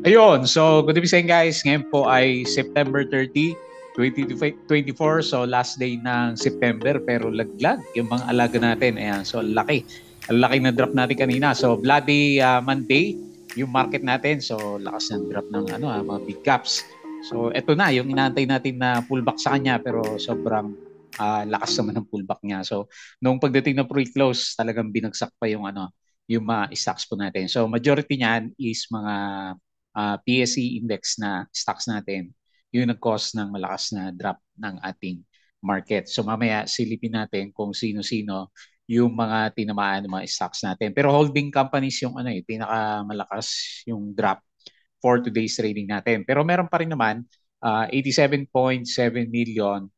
Ayun, so good evening guys. Ngayon po ay September 30, 2024. So last day ng September pero laglag yung mga alaga natin. Ayan, so laki. Ang laki na drop natin kanina. So bloody Monday yung market natin. So lakas ng drop ng mga big caps. So eto na yung inaantay natin na pullback sa kanya pero sobrang lakas naman ng pullback niya. So nung pagdating ng pre-close talagang binagsak pa yung mga stocks po natin. So majority niyan is mga PSE index na stocks natin, yung nag-cause ng malakas na drop ng ating market. So mamaya silipin natin kung sino-sino yung mga tinamaan ng mga stocks natin. Pero holding companies yung pinakamalakas yung drop for today's trading natin. Pero meron pa rin naman 87.7 million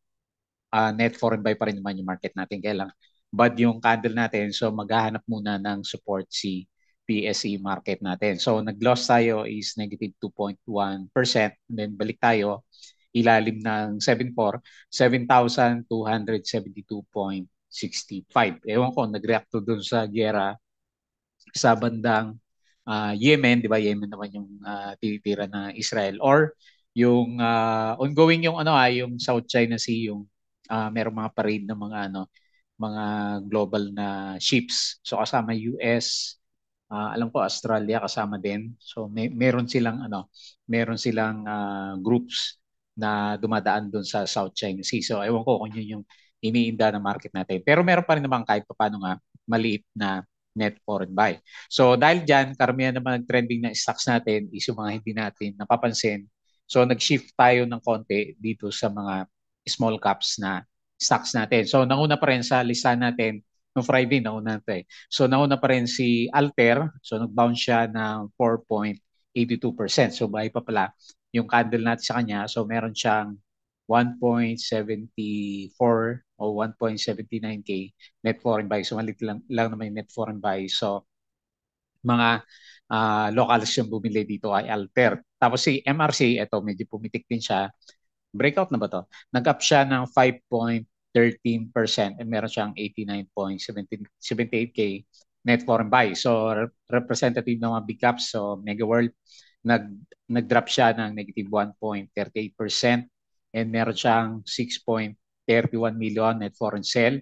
net foreign buy pa rin naman yung market natin. Kaya lang bad yung candle natin. So maghahanap muna ng support si PSE market natin. So nag-loss tayo is negative 2.1%. And then balik tayo ilalim ng 7.4, 7,272.65. Ewan ko, nag-react to dun sa gera sa bandang Yemen, di ba? Yemen naman yung tinitira na Israel or yung ongoing yung South China Sea yung merong mga parade ng mga global na ships. So kasama US, alam ko Australia kasama din. So meron silang groups na dumadaan doon sa South China Sea. So ewan ko kung yun yung iniinda ng market natin. Pero meron pa rin naman kahit paano nga maliit na net foreign buy. So dahil dyan, karamihan naman nag-trending na stocks natin is yung mga hindi natin napapansin. So nag-shift tayo ng konti dito sa mga small caps na stocks natin. So nauna pa rin sa lista natin no Friday, nauna to eh. So nauna pa rin si Alter. So nag-bounce siya ng 4.82%. So buhay pa pala yung candle natin sa kanya. So meron siyang 1.74 o 1.79K net foreign buy. So malit lang naman yung net foreign buy. So mga locals yung bumili dito ay Alter. Tapos si MRC, ito medyo pumitik din siya. Breakout na ba to? Nag-up siya ng 5.13% and meron siyang 89.78K net foreign buy. So representative ng mga big caps. So Mega World nag nag-drop siya ng negative 1.38% and meron siyang 6.31 million net foreign sell.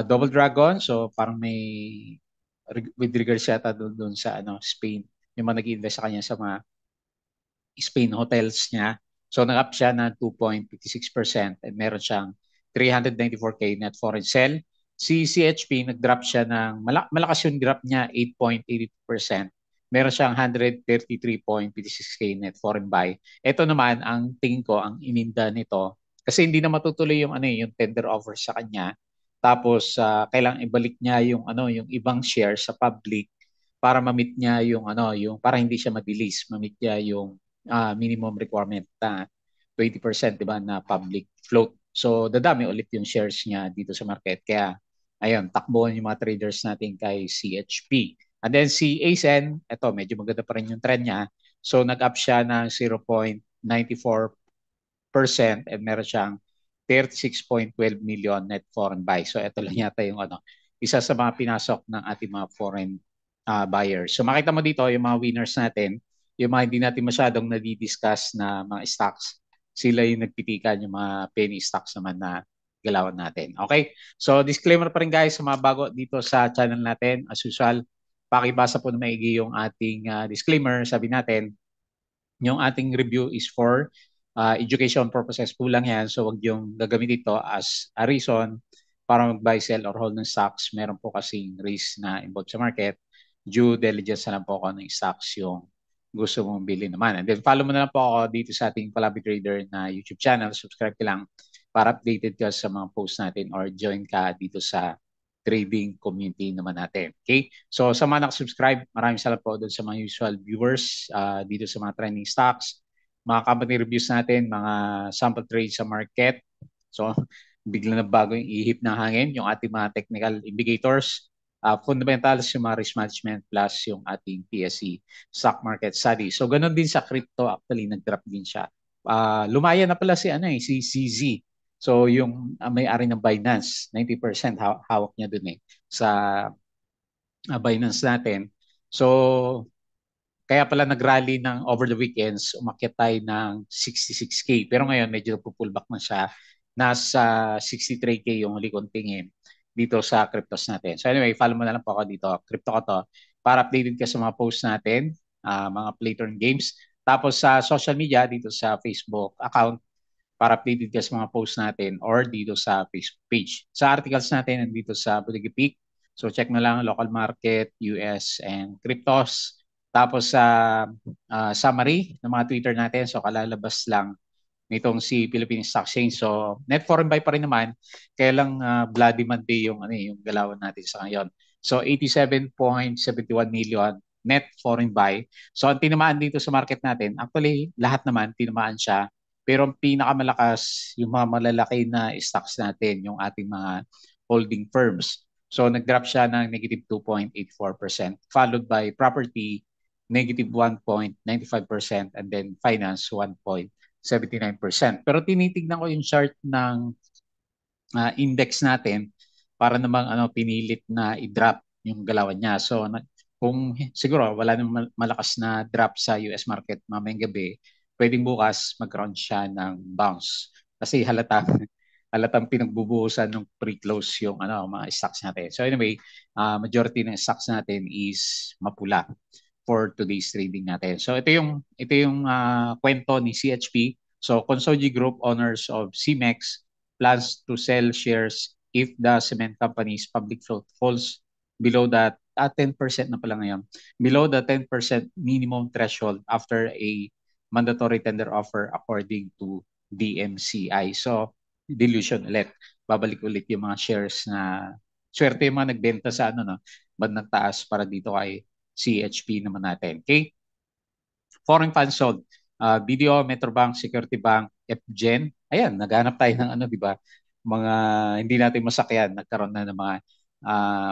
Double Dragon, so parang may with regards yata doon sa Spain, yung mga nag-invest sa kanya sa mga Spain hotels niya. So nag-up siya ng 2.56% and meron siyang 394K net foreign sell. Si CHP, nag-drop siya ng, malakas yung drop niya, 8.82%. Meron siyang 133.56K net foreign buy. Ito naman, ang tingin ko, ang ininda nito, kasi hindi na matutuloy yung tender offer sa kanya. Tapos, kailangan ibalik niya yung ibang share sa public para ma-meet niya para hindi siya mabilis, ma-meet niya yung minimum requirement na 20%, 'di ba, na public float. So dadami ulit yung shares niya dito sa market. Kaya ayun, takbuhan yung mga traders natin kay CHP. And then si ASEN, eto medyo maganda pa rin yung trend niya. So nag-up siya ng 0.94% and meron siyang 36.12 million net foreign buy. So ito lang yata yung isa sa mga pinasok ng ating mga foreign buyers. So makita mo dito yung mga winners natin, yung mga hindi natin masyadong nadi-discuss na mga stocks, sila yung nagpitikan yung mga penny stocks naman na galawan natin. Okay? So disclaimer pa rin guys sa mga bago dito sa channel natin. As usual, pakibasa po na maigi yung ating disclaimer. Sabi natin, yung ating review is for education purposes po lang yan. So wag yung gagamit ito as a reason para mag-buy, sell, or hold ng stocks. Meron po kasing risk na involved sa market. Due diligence na lang po ako ng stocks yung gusto mong bilhin naman. And then follow mo na lang po ako dito sa ating Palabi Trader na YouTube channel. Subscribe ka lang para updated ka sa mga posts natin or join ka dito sa trading community naman natin. Okay? So sa mga nakasubscribe, maraming salamat po doon sa mga usual viewers dito sa mga trending stocks, mga company reviews natin, mga sample trades sa market. So bigla na bago yung ihip ng hangin, yung ating mga technical indicators, fundamentals, yung mga risk management, plus yung ating PSE stock market study. So ganun din sa crypto, actually nag-drop din siya. Lumaya na pala si CZ. So yung may-ari ng Binance, 90% hawak niya dun sa Binance natin. So Kaya pala nag-rally ng over the weekends, umakyat tayo ng 66K. Pero ngayon, medyo pullback na siya. Nasa 63K yung huli kong tingin dito sa cryptos natin. So anyway, follow mo na lang po ako dito. Crypto ko to. Para updated ka sa mga posts natin, mga play turn games. Tapos sa social media, dito sa Facebook account, para updated ka sa mga posts natin or dito sa Facebook page. Sa articles natin, nandito sa Bodega Peak. So check na lang local market, US, and cryptos. Tapos sa summary ng mga Twitter natin, so kalalabas lang nitong si Philippine Stock Exchange. So net foreign buy pa rin naman, kaya lang Bloody Monday yung, yung galawan natin sa ngayon. So 87.71 million net foreign buy. So ang tinamaan dito sa market natin, actually lahat naman tinamaan siya. Pero ang pinakamalakas yung mga malalaki na stocks natin, yung ating mga holding firms. So nag-drop siya ng negative 2.84%, followed by property, negative 1.95%, and then finance, 1.79%. Pero tinitignan ko yung chart ng index natin para namang pinilit na i-drop yung galawan niya. So kung siguro wala namang malakas na drop sa US market mamayang gabi, pwedeng bukas magkaroon siya ng bounce. Kasi halatang pinagbubuhusan ng pre-close yung mga stocks natin. So anyway, majority ng stocks natin is mapula for today's trading natin. So ito yung kwento ni CHP. So Consoji Group, owners of CMEX, plans to sell shares if the cement company's public float falls below that 10% na pala ngayon, below the 10% minimum threshold after a mandatory tender offer according to DMCI. So dilution ulit. Babalik ulit yung mga shares na swerte yung mga nagbenta sa bandang taas para dito kay CHP naman natin. Okay? Foreign funds sold. BDO, Metrobank, Security Bank, FGen. Ayan, naghanap tayo ng di ba? Mga hindi natin masakyan, nagkaroon na ng mga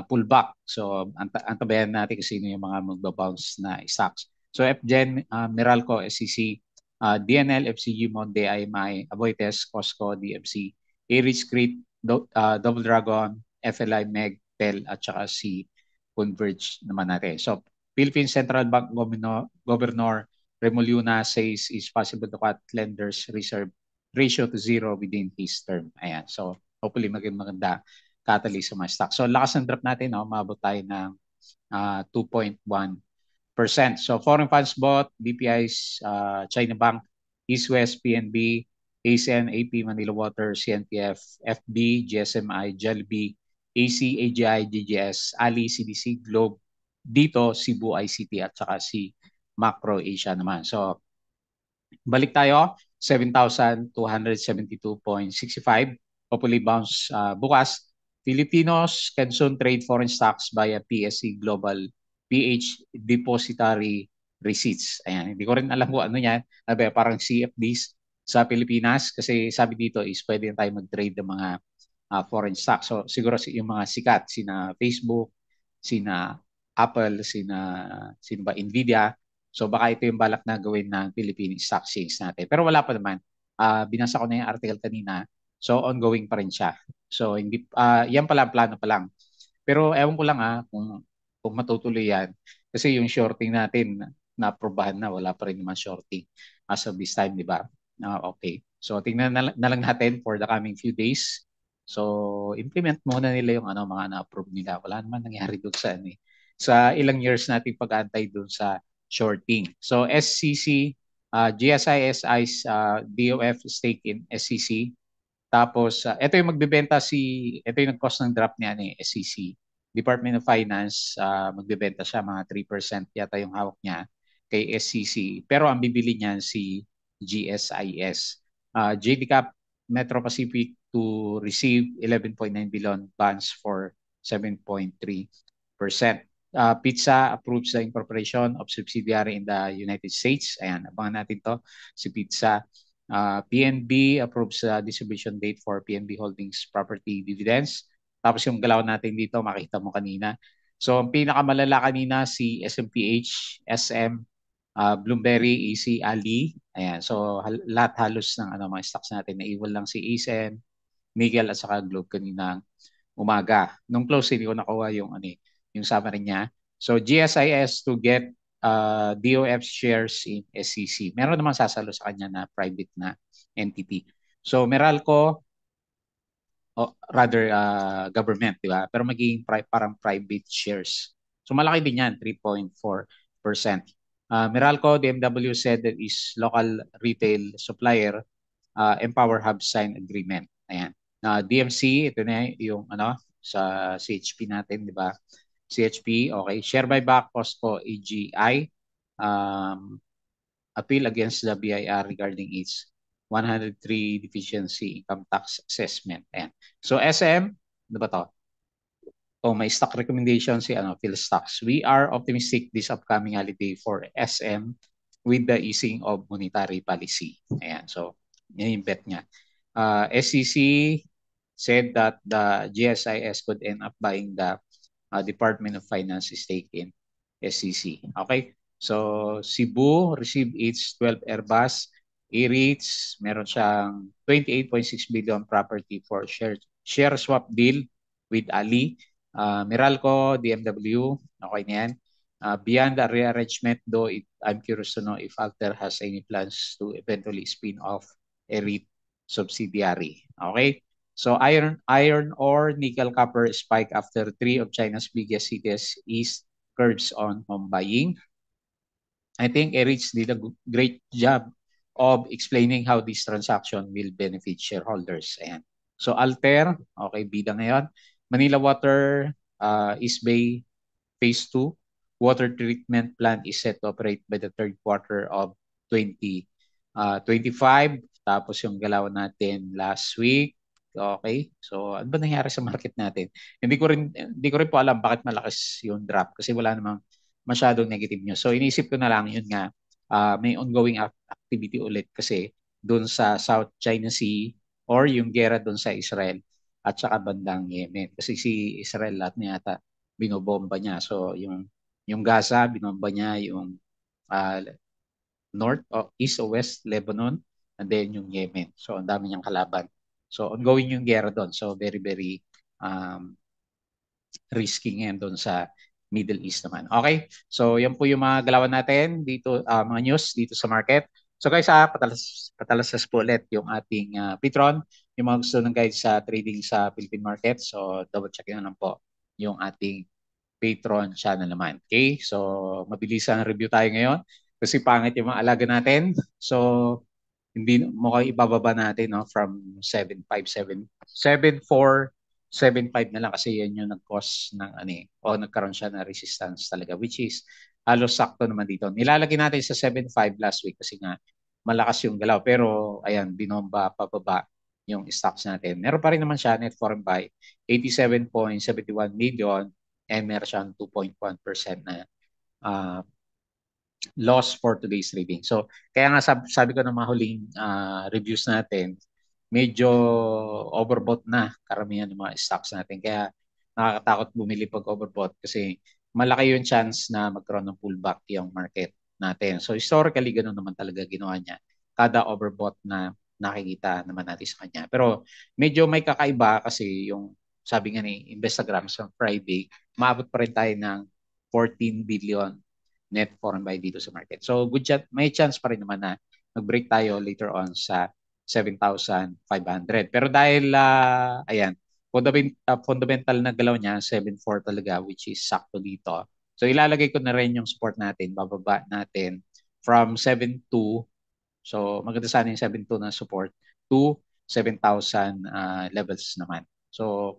pullback. So, antabayan natin kung sino yung mga magbabounce na stocks. So, FGen, Meralco, SCC, DNL, FCG, Monde, IMI, Aboitiz, Costco, DMC, Aries, Crete, Double Dragon, FLI, Meg, Tel, at saka si Converge naman natin. So, Philippine Central Bank Governor Remolina says it's possible to cut lenders' reserve ratio to zero within his term. Ayan. So, hopefully maganda catalyst sa mga stocks. So, lakas ng drop natin, umabot tayo ng 2.1%. So, foreign funds bought, BPI's China Bank, East West, PNB, ASEAN, AP, Manila Water, CNTF, FB, GSMI, Jollibee, AC, AGI, GGS, Ali, CDC, Globe, dito Cebu ICT at saka si Macro Asia naman. So, balik tayo, 7,272.65. Hopefully bounce bukas. Filipinos can soon trade foreign stocks via PSC Global PH Depository Receipts. Ayan, hindi ko rin alam kung ano yan. Parang CFDs sa Pilipinas kasi sabi dito is pwede tayo mag-trade ng mga foreign stocks. So siguro yung mga sikat, sina Facebook, sina Apple, sino ba Nvidia. So baka ito yung balak na gawin ng Philippine Stock Exchange natin. Pero wala pa naman. Binasa ko na yung article kanina. So ongoing pa rin siya. So hindi yan pala plano pa lang. Pero ewan ko lang kung matutuloy yan. Kasi yung shorting natin na-aprobahan na, wala pa rin naman shorting as of this time, di ba? Okay. So tingnan na lang natin for the coming few days. So implement muna nila yung mga na-approve nila. Wala naman nangyari doon sa ilang years nating pag-antay doon sa shorting. So SCC, GSISI's DOF stake in SCC. Tapos ito yung ito yung nag-cause ng drop niya ni SCC. Department of Finance, magbebenta siya mga 3% yata yung hawak niya kay SCC. Pero ang bibili niyan si GSIS. JD Cap Metro Pacific to receive 11.9 billion bonds for 7.3%. Pizza approves the incorporation of subsidiary in the United States. Ayan, abangan natin to si Pizza. PNB approves the distribution date for PNB Holdings property dividends. Tapos yung galaw natin dito, makita mo kanina. So ang pinakamalala kanina si SMPH, SM, Bloomberry, EC, Ali. Ayan, so lahat halos ng mga stocks natin. Naiwan lang si ASEN, Nickel at saka Globe kaninang umaga. Nung close, hindi ko nakuha yung summary niya. So GSIS to get DOF shares in SCC. Meron namang sasalo sa kanya na private na entity. So Meralco, rather government, di ba? Pero magiging parang private shares. So malaki din yan, 3.4%. Meralco, DMW said that is local retail supplier, Empower Hub sign agreement. Ayan. DMC, ito na yung ano sa CHP natin, di ba? CHP, okay. Share buyback, Costco, AGI, appeal against the BIR regarding its 103 deficiency income tax assessment. Ayan. So SM, ano ba to? Oh, may stock recommendation si PhilStocks. We are optimistic this upcoming holiday for SM with the easing of monetary policy. Ayan, so yan yung bet niya. SEC said that the GSIS could end up buying the Department of Finance stake in SEC. Okay? So Cebu received its 12 Airbus E-REITs. Meron siyang 28.6 billion property for share swap deal with Ali. Meralco, DMW, okay na yan. Beyond the rearrangement, though, I'm curious to know if Alter has any plans to eventually spin off a REIT subsidiary. Okay? So iron ore, nickel, copper spike after three of China's biggest cities eased curbs on home buying. I think Erich did a great job of explaining how this transaction will benefit shareholders. Ayan. So Alter, okay, bida ngayon. Manila Water, East Bay Phase 2, water treatment plant is set to operate by the third quarter of 2025. Tapos yung galaw natin last week. Okay. So ano ba nangyari sa market natin? Hindi ko rin po alam bakit malakas yung drop kasi wala namang masyadong negative news. So inisip ko na lang yun nga may ongoing activity ulit kasi doon sa South China Sea or yung gera doon sa Israel at saka bandang Yemen. Kasi si Israel lahat na yata binobomba niya. So yung Gaza binomba niya, yung uh, North o East o West Lebanon, and then yung Yemen. So ang dami niyang kalaban. So ongoing yung gera doon. So very very um, risky ngayon doon sa Middle East naman. Okay? So yan po yung mga galawan natin dito, mga news dito sa market. So guys, patalasas po ulit yung ating Petron, yung mga gusto ng guide sa trading sa Philippine market. So double check na lang po yung ating Patreon channel naman. Okay? So mabilis ang review tayo ngayon kasi pangit yung mga alaga natin. So hindi mo kayo ibababa natin no from 757 7475 na lang kasi yan yung nag-cause ng o nagkaroon siya ng resistance talaga which is halos sakto naman dito. Nilalagay natin sa 75 last week kasi nga malakas yung galaw pero ayan binomba pababa yung stocks natin. Meron pa rin naman siya net foreign buy 87.71 million and meron siyang 2.1% na loss for today's trading. So, kaya nga sabi ko ng mga huling reviews natin, medyo overbought na karamihan ng mga stocks natin. Kaya nakakatakot bumili pag overbought kasi malaki yung chance na magkaroon ng pullback yung market natin. So, historically, ganun naman talaga ginawa niya. Kada overbought na nakikita naman natin sa kanya. Pero medyo may kakaiba kasi yung sabi nga ni Investagram sa Friday, maabot pa rin tayo ng 14 billion net foreign buy dito sa market. So good chance, may chance pa rin naman na mag-break tayo later on sa 7,500. Pero dahil ayan, fundamental na galaw niya 7.4 talaga which is sakto dito. So ilalagay ko na rin yung support natin, bababa natin from 7.2. So maganda sana yung 7.2 na support to 7,000 levels naman. So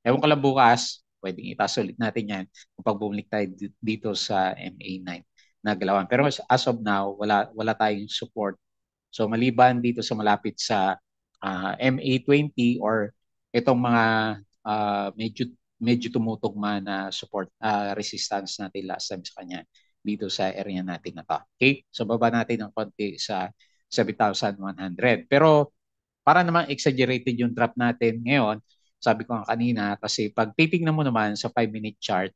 ewan ko lang bukas, pwedeng itaas ulit natin yan kapag bumalik tayo dito sa MA9 na galawan. Pero as of now, wala tayong support. So maliban dito sa malapit sa MA20 or itong mga medyo tumutugma na support resistance natin last time sa kanya dito sa area natin na to. Okay? So baba natin ng konti sa 7,100. Pero para naman exaggerated yung drop natin ngayon, sabi ko nga kanina, kasi pag titignan mo naman sa 5-minute chart,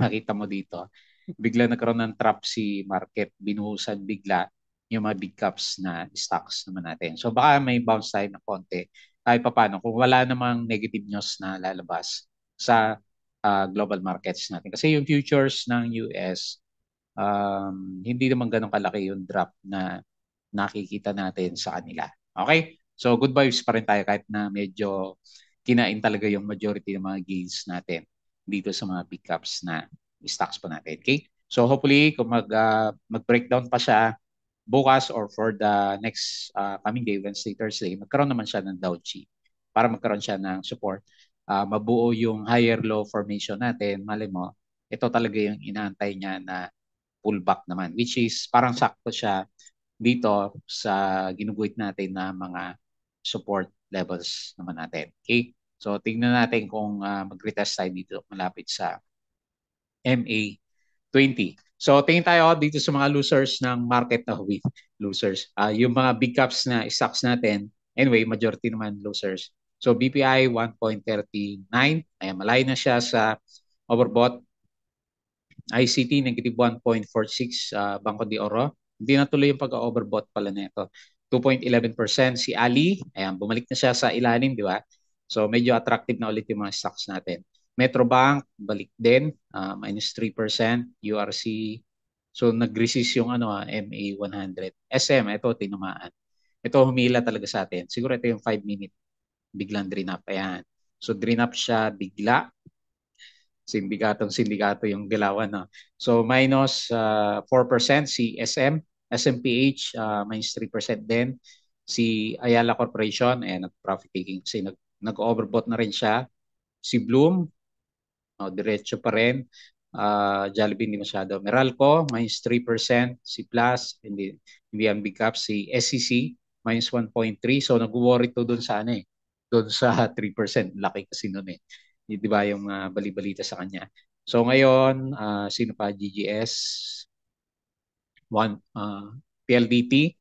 makita mo dito, bigla nagkaroon ng trap si market, binuhusan bigla yung mga big caps na stocks naman natin. So baka may bounce tayo na konti kahit paano kung wala namang negative news na lalabas sa global markets natin. Kasi yung futures ng US hindi naman ganun kalaki yung drop na nakikita natin sa kanila. Okay? So good vibes pa rin tayo kahit na medyo kinain talaga yung majority ng mga gains natin dito sa mga big caps na stocks po natin. Okay? So hopefully kung mag-breakdown pa siya bukas or for the next coming day, Wednesday, Thursday, magkaroon naman siya ng Doji para magkaroon siya ng support. Mabuo yung higher low formation natin, mali mo, ito talaga yung inaantay niya na pullback naman, which is parang sakto siya dito sa ginuguhit natin na mga support levels naman natin. Okay? So tingnan natin kung mag-retest tayo dito malapit sa MA20. So tingin tayo dito sa mga losers ng market na with losers. Yung mga big caps na stocks natin, anyway, majority naman losers. So BPI 1.39, ayan, malayo na siya sa overbought. ICT negative 1.46, Banco de Oro. Hindi natuloy yung pag-overbought pala nito. 2.11%. Si Ali, ayan, bumalik na siya sa ilalim, di ba? So medyo attractive na ulit yung mga stocks natin. Metrobank, balik din, minus 3%. URC, so nag-resist yung MA100. SM, ito tinamaan. Ito humila talaga sa atin. Siguro ito yung 5-minute biglang drain up. Ayan. So drain up siya bigla. Sindikato yung galawan. No? So minus 4% si SM, SMPH minus 3% din. Si Ayala Corporation, nag-profit taking kasi nag-overbought na rin siya. Si Bloom, diretso pa rin. Jollibee hindi masyado. Meralco, minus 3%. Si Plus, hindi ang big cap. Si SCC, minus 1.3. So nag-worry to doon sa doon sa 3%. Laki kasi noon eh. Di ba yung bali-balita sa kanya. So ngayon, sino pa? GGS, PLDT,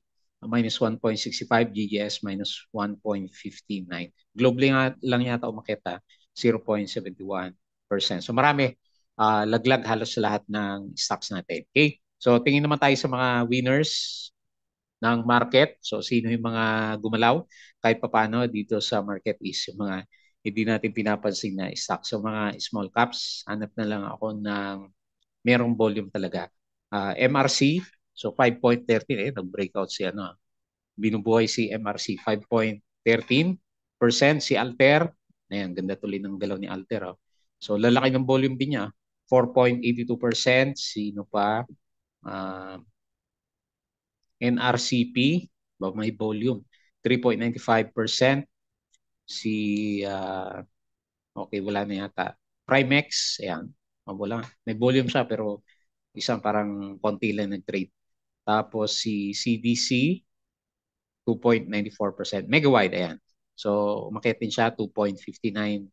minus 1.65, GGS minus 1.59. Globally lang yata umakita, 0.71%. So marami, laglag halos sa lahat ng stocks natin. Okay? So tingin naman tayo sa mga winners ng market. So sino yung mga gumalaw kahit papano dito sa market is yung mga hindi natin pinapansin na stock. So mga small caps, hanap na lang ako ng merong volume talaga. MRC, so 5.13, nag-breakout si binubuhay si MRC, 5.13%. Si Alter, ayan, ganda tuloy ng galaw ni Alter. So lalaki ng volume din niya, 4.82%. Sino pa? NRCP, may volume, 3.95%. Si, okay, wala na yata. Primex, ayan, wala. May volume siya pero isang parang konti lang nag-trade. Tapos si CDC, 2.94%. Megawide, ayan. So, umakit din siya, 2.59%.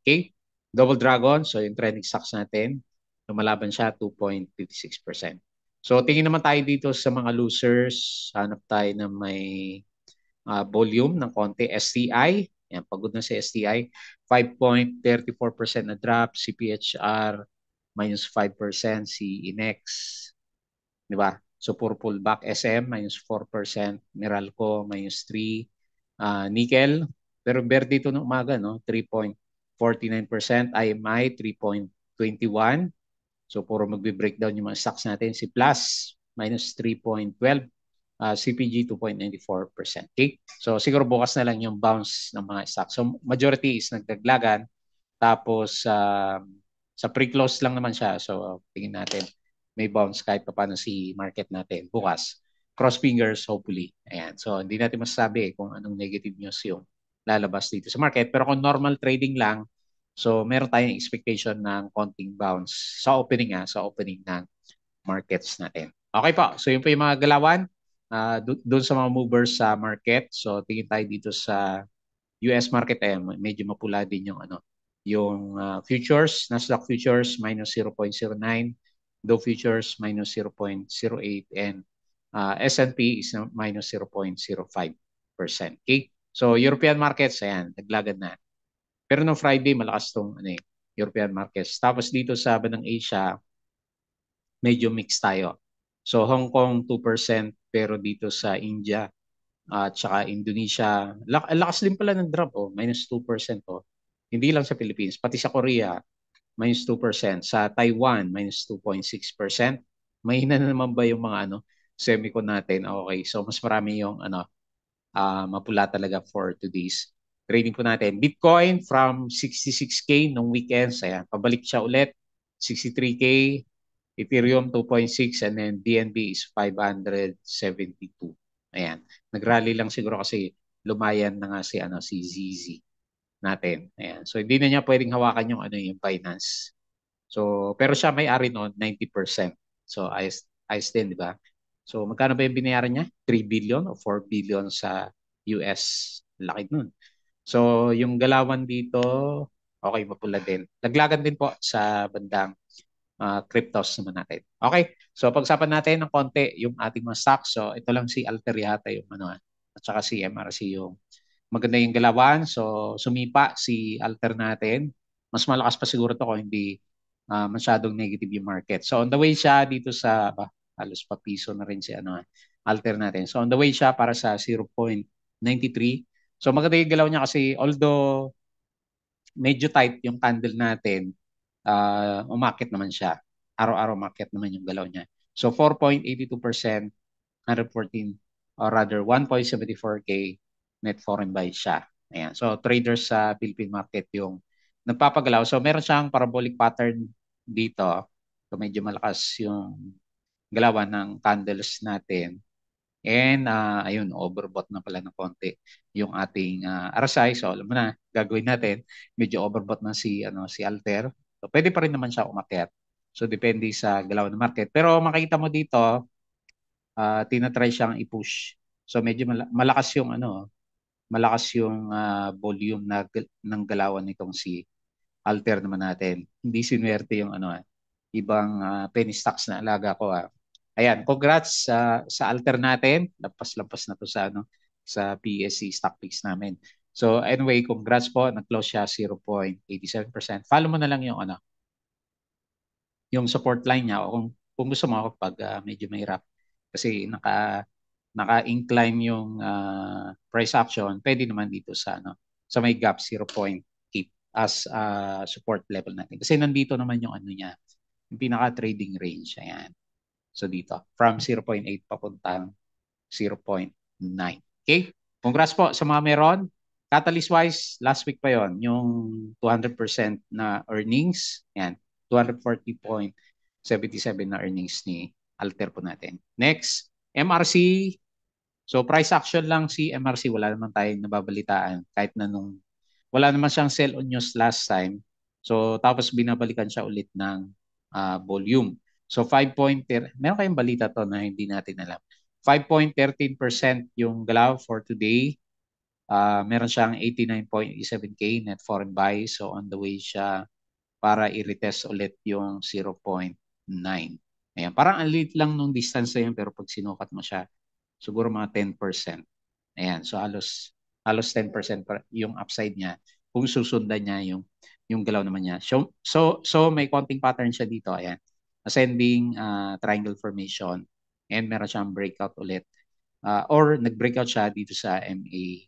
Okay? Double Dragon, so yung trending stocks natin, lumalaban siya, 2.56%. So, tingin naman tayo dito sa mga losers. Hanap tayo na may volume ng konti. STI, yan, pagod na si STI. 5.34% na drop. CPHR, minus 5%. Si INEX, di ba? So, puro pullback. SM, minus 4%. Meralco, minus 3%. Nickel, pero verde dito ng umaga, no? 3.49%. IMI, 3.21%. So, puro magbe-breakdown yung mga stocks natin. Si Plus, minus 3.12%. CPG 2.94%. Okay? So siguro bukas na lang yung bounce ng mga stocks. So majority is nagdaglagan. Tapos sa pre-close lang naman siya. So tingin natin may bounce kahit pa paano si market natin bukas. Cross fingers hopefully. Ayan. So hindi natin masasabi kung anong negative news yung lalabas dito sa market. Pero kung normal trading lang, so meron tayong expectation ng konting bounce sa opening ng markets natin. Okay po. So yun po yung mga galawan doon sa mga movers sa market. So tingin tayo dito sa US market medyo mapula din yung yung futures, Nasdaq futures minus 0.09, Dow futures minus 0.08 and S&P is minus 0.05%. Okay? So European markets naglagan na. Pero no Friday malakas tong European markets. Tapos dito sa bandang Asia medyo mixed tayo. So Hong Kong 2% pero dito sa India at saka Indonesia, lakas din pala ng drop minus 2% Hindi lang sa Philippines, pati sa Korea minus 2%, sa Taiwan minus 2.6%, mahina na naman ba yung mga semicon natin? Okay, so mas marami yung mapula talaga for today's trading po natin. Bitcoin from 66K nung weekends, ayan, pabalik siya ulit, 63K, Ethereum 2.6, and then BNB is 572. Ayan, nagrally lang siguro kasi lumayan na nga si ZZ natin. Ayan. So hindi na niya pwedeng hawakan yung Binance. So pero siya may-ari noon 90%. So ayos din, di ba? So magkano ba yung binayaran niya? 3 billion o 4 billion sa US. Laki nun. So yung galawan dito, okay, mapula din. Laglagan din po sa bandang cryptos naman natin. Okay, so pag-usapan natin ng konti yung ating mga stocks. So ito lang si Alter yata yung at saka si MRC yung maganda yung galawan. So sumipa si Alter natin. Mas malakas pa siguro to kung hindi masyadong negative yung market. So on the way siya dito sa halos pa piso na rin si Alter natin. So on the way siya para sa 0.93. So maganda yung galaw niya kasi although medyo tight yung candle natin, umakit naman siya. Araw-araw umakit naman yung galaw niya. So 4.82%, 114 or rather 1.74K net foreign buy siya. Ayan. So traders sa Philippine market yung nagpapagalaw. So meron siyang parabolic pattern dito. So medyo malakas yung galawan ng candles natin. And ayun, overbought na pala ng konti yung ating RSI. So alam mo na, gagawin natin, medyo overbought na si Alter. So pwede pa rin naman siya umakyat. So depende sa galaw ng market. Pero makikita mo dito, tinatry siyang i-push. So medyo malakas yung volume ng galawan nitong si Alter naman natin. Hindi sinuwerte yung ibang penny stocks na alaga ko. Ayan, congrats sa Alter natin. Lampas-lampas na to sa PSC stock picks namin. So anyway, congrats po. Nag-close siya 0.87%. Follow mo na lang yung support line niya o kung gusto mo pag medyo mahirap kasi naka-incline yung price action, pwede naman dito sa may gap 0.8 as support level natin. Kasi nandito naman yung niya, yung pinaka-trading range. Ayan. So dito, from 0.8 papuntang 0.9. Okay? Congrats po sa mga meron. Catalyst-wise, last week pa yon yung 200% na earnings. Yan, 240.77 na earnings ni Alter po natin. Next, MRC. So price action lang si MRC. Wala naman tayong nababalitaan kahit na wala naman siyang sell on news last time. So tapos binabalikan siya ulit ng volume. So 5 meron kayong balita to na hindi natin alam. 5.13% yung galaw for today. Meron siyang 89.87K net foreign buy. So on the way siya para i-retest ulit yung 0.9. Ayan, parang ang liit lang nung distance na yun pero pag sinukat mo siya, siguro mga 10%. Ayan, so halos 10% yung upside niya kung susundan niya yung galaw naman niya. So may konting pattern siya dito. Ayan, ascending triangle formation and meron siyang breakout ulit. Or nag-breakout siya dito sa MA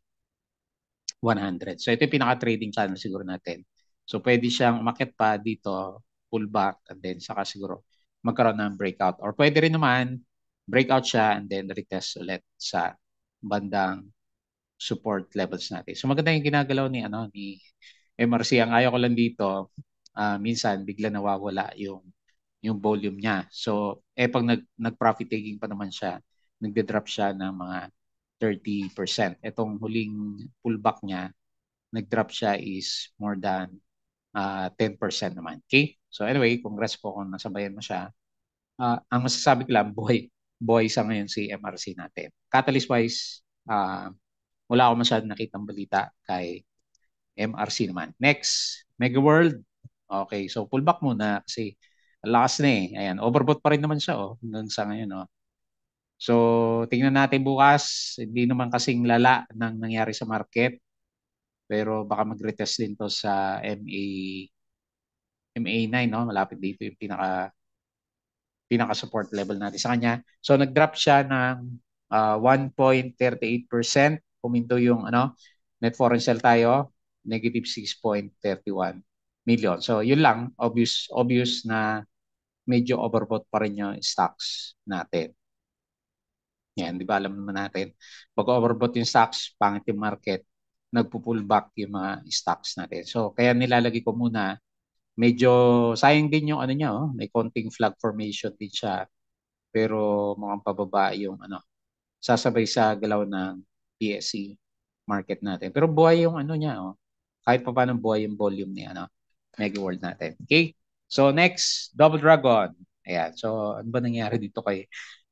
100. So ito yung pinaka-trading channel siguro natin. So pwede siyang umakyat pa dito, pull back, and then saka siguro magkaroon ng breakout. Or pwede rin naman breakout siya and then retest ulit sa bandang support levels natin. So maganda yung ginagalaw ni MRC. Ang ayaw ko lang dito, minsan bigla nawawala yung volume niya. So pag nag-profit taking pa naman siya, nagde-drop siya ng mga 30%. Itong huling pullback niya, nag-drop siya is more than 10% naman. Okay? So anyway, congrats po kung nasabayan mo siya. Ang masasabi ko lang, boy sa ngayon si MRC natin. Catalyst-wise, wala ako masyadong nakitang balita kay MRC naman. Next, Mega World. Okay, so pullback muna kasi lakas na eh. Ayan, overbought pa rin naman siya hanggang sa ngayon. So, tingnan natin bukas. Hindi naman kasing lala ng nangyari sa market. Pero baka mag-retest din to sa MA9, no? Malapit dito yung pinaka-support level natin sa kanya. So, nag-drop siya ng 1.38%. Puminto yung net foreign sell tayo, negative 6.31 million. So, yun lang. Obvious na medyo overbought pa rin yung stocks natin. Yan, di ba alam naman natin, pag overbought yung stocks, pangit yung market, nagpo-pullback yung mga stocks natin. So, kaya nilalagay ko muna, medyo sayang din yung ano niya, oh, may konting flag formation din siya, pero mukhang pababa yung ano, sasabay sa galaw ng PSE market natin. Pero buhay yung ano niya, oh, kahit pa paano buhay yung volume ni ano, Mega World natin. Okay? So, next, Double Dragon. Ayan. So, ano ba nangyari dito kay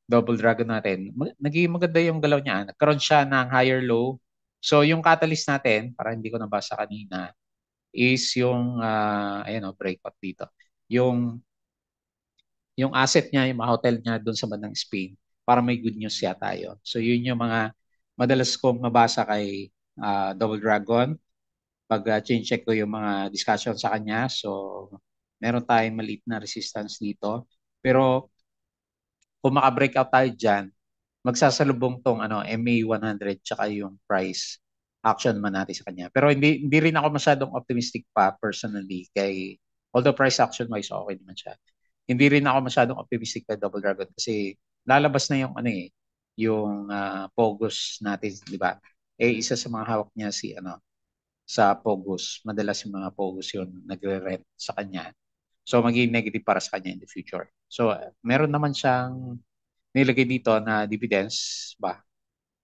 Double Dragon natin? Naging maganda yung galaw niya. Nagkaroon siya ng higher low. So, yung catalyst natin, para hindi ko nabasa kanina, is yung, ayan o, breakout dito. Yung asset niya, yung mga hotel niya doon sa bandang Spain, para may good news yata yun. So, yun yung mga madalas kong mabasa kay Double Dragon pag check ko yung mga discussion sa kanya. So, meron tayong maliit na resistance dito. Pero kung maka-breakout tayo dyan, magsasalubong tong ano, MA100 tsaka yung price action man natin sa kanya. Pero hindi rin ako masyadong optimistic pa personally kay although price action wise okay naman siya. Hindi rin ako masyadong optimistic kay Double Dragon kasi lalabas na yung ano eh, yung Pogos natin, di ba? Eh isa sa mga hawak niya si ano sa Pogos. Madalas yung mga Pogos yun nagre-rent sa kanya. So magiging negative para sa kanya in the future. So meron naman siyang nilagay dito na dividends ba?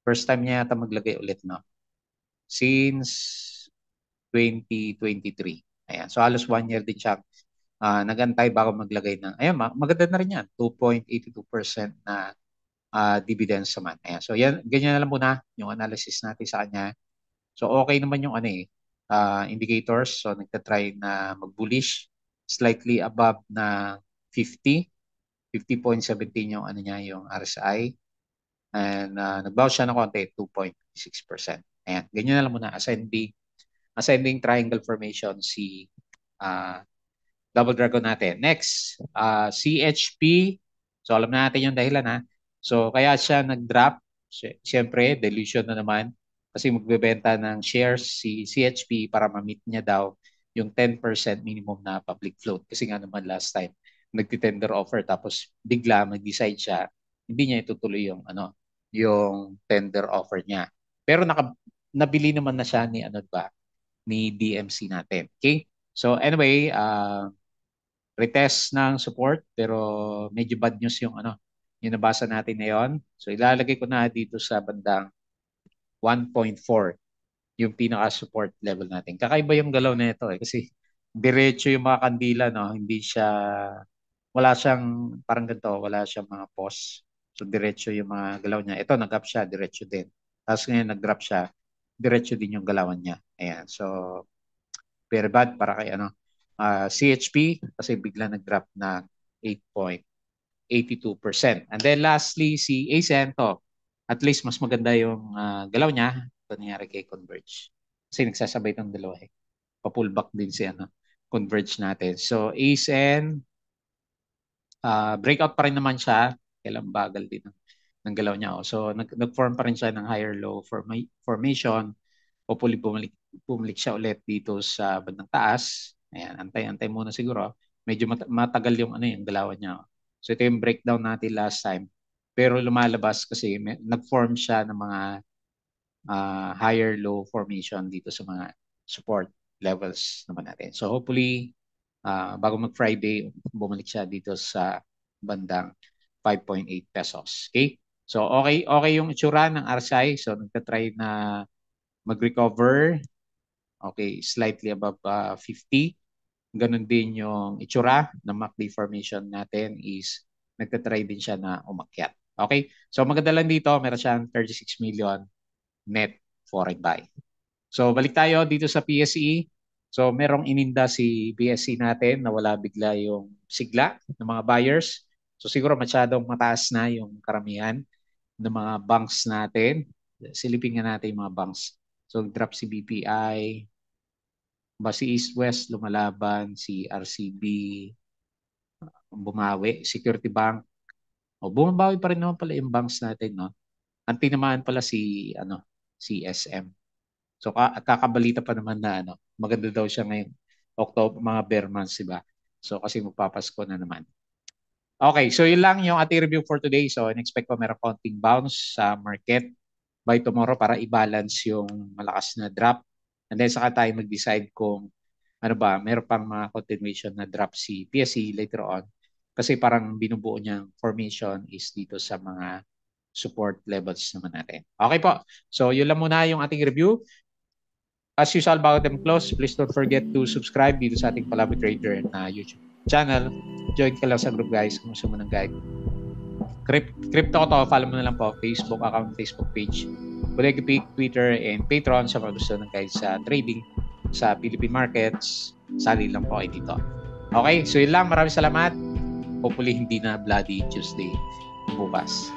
First time niya yata maglagay ulit, no? Since 2023. Ayan. So halos 1 year din siya nagantay bago maglagay ng, ayan, maganda na rin yan. 2.82% na dividends naman. Ayan. So yan, ganyan na lang muna yung analysis natin sa kanya. So okay naman yung ano eh, indicators. So nagtatry na mag-bullish. Slightly above na 50. 50.17 yung ano niya, yung RSI. And nag-bounce siya ng konti, 2.6%. Ayan, ganyan na lang muna. Ascending triangle formation si uh, Double Dragon natin. Next, CHP. So alam na natin yung dahilan ha. So kaya siya nag-drop. Siyempre, dilution na naman. Kasi magbebenta ng shares si CHP para ma-meet niya daw yung 10% minimum na public float. Kasi nga naman last time, nagti-tender offer tapos bigla mag-decide siya, hindi niya itutuloy yung ano, yung tender offer niya. Pero nabili naman na siya ni ano ba, ni DMC natin. Okay? So anyway, retest ng support pero medyo bad news yung ano, yung nabasa natin ngayon. So ilalagay ko na dito sa bandang 1.4 yung pinaka-support level natin. Kakaiba yung galaw na ito eh kasi diretso yung mga kandila, no? Hindi siya, wala siyang parang ganito, wala siyang mga pause. So diretso yung mga galaw niya. Ito nag-up siya, diretso din. Tapos ngayon nag-drop siya, diretso din yung galawan niya. Ayan. So very bad para kay ano, CHP kasi bigla nag-drop na 8.82%. And then lastly, si Acento. At least mas maganda yung galaw niya. Ito nangyari kay Converge. Kasi nagsasabay itong dalawa eh. Pa-pullback din si ano, Converge natin. So ACN, breakout pa rin naman siya. Kailang bagal din ng galaw niya. Oh. So nag-form pa rin siya ng higher low formation. Hopefully bumalik siya ulit dito sa bandang taas. Ayan, antay-antay muna siguro. Medyo matagal yung ano yung galawan niya. So ito yung breakdown natin last time. Pero lumalabas kasi nag-form siya ng mga higher low formation dito sa mga support levels naman natin. So hopefully bago mag-Friday, bumalik siya dito sa bandang 5.8 pesos. Okay? So okay yung itsura ng RSI. So nagtatry na mag-recover. Okay, slightly above 50. Ganon din yung itsura ng MACD formation natin is nagtatry din siya na umakyat. Okay? So maganda lang dito, meron siyang 36 million net foreign buy. So balik tayo dito sa PSE. So merong ininda si PSE natin na wala bigla yung sigla ng mga buyers. So siguro masyadong mataas na yung karamihan ng mga banks natin. Silipin nga natin yung mga banks. So drop si BPI, ba si East West lumalaban, si RCB bumawi, Security Bank. O bumabawi pa rin naman pala yung banks natin, no? Ang tinamaan pala si ano, si SM. So kakabalita pa naman na ano, maganda daw siya ngayong October, mga bear months, di ba? So kasi magpapasko na naman. Okay, so yun lang yung ating review for today. So, in-expect ko meron konting bounce sa market by tomorrow para i-balance yung malakas na drop. And then saka tayo mag-decide kung ano ba, meron pang mga continuation na drop si PSE later on. Kasi parang binubuo niyang formation is dito sa mga support levels naman natin. Okay po. So, yun lang muna yung ating review. As usual, bago tayo close, please don't forget to subscribe dito sa ating Palabi Trader na YouTube channel. Join ka lang sa group guys kung gusto mo ng guide. Crypto ko to, follow mo na lang po Facebook account, Facebook page, Bodega Peak, Twitter, and Patreon sa mga gusto ng guide sa trading sa Philippine markets. Sali lang po kayo dito. Okay, so yun lang. Maraming salamat. Hopefully hindi na Bloody Tuesday bukas.